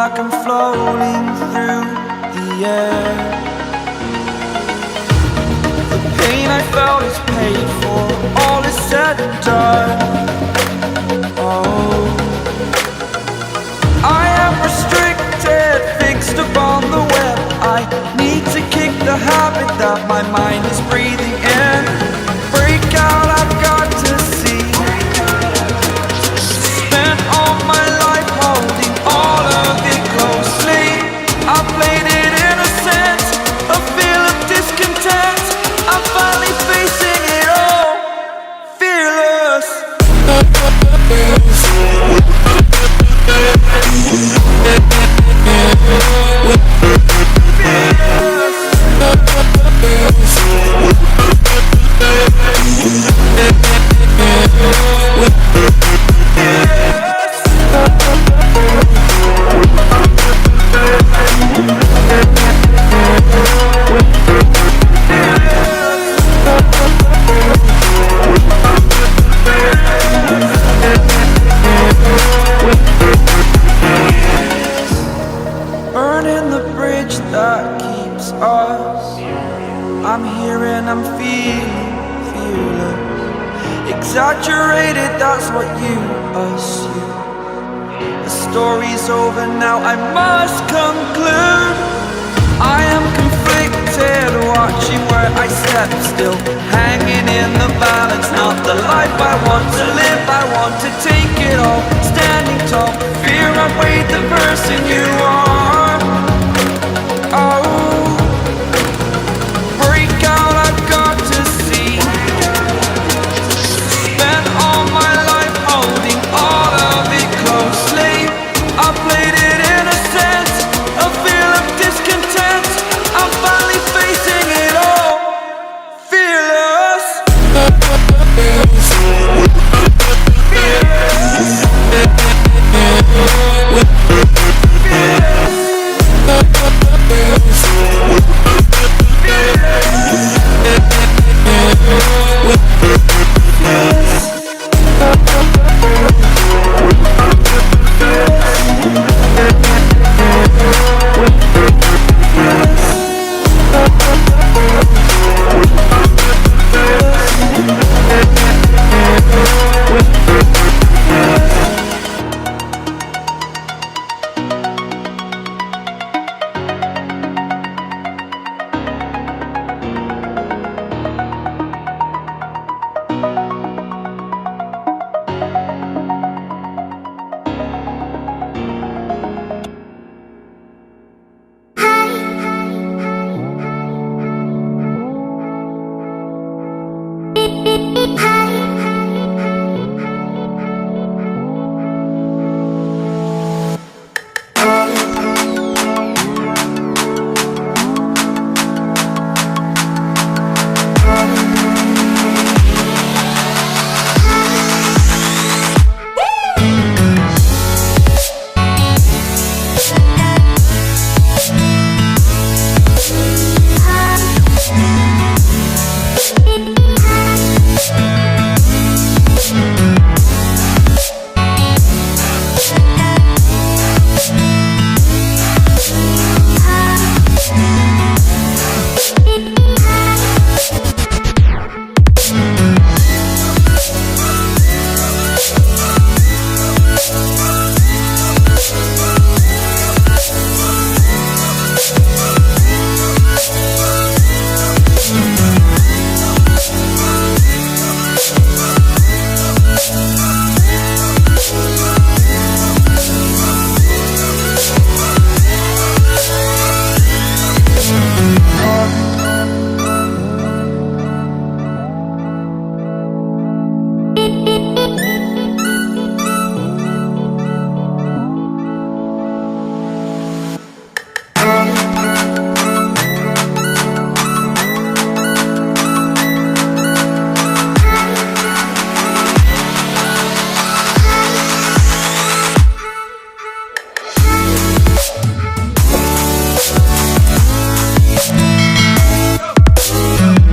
like I'm floating through the air. The pain I felt is paid for, all is said and done. Oh, I am restricted, fixed upon the web. I need to kick the habit that my mind is breathing in. Break out, I've got to see. Spent all my life holding all of it closely. I played it innocent, a feel of discontent. I'm finally facing it all, fearless. Burning the bridge that keeps us. I'm here and I'm feeling fearless. Exaggerated, that's what you assume. The story's over now, I must conclude. I am conflicted, watching where I step still, hanging in the balance. Not the life I want to live, I want to take it all. Standing tall, fear I've weighed the person you are.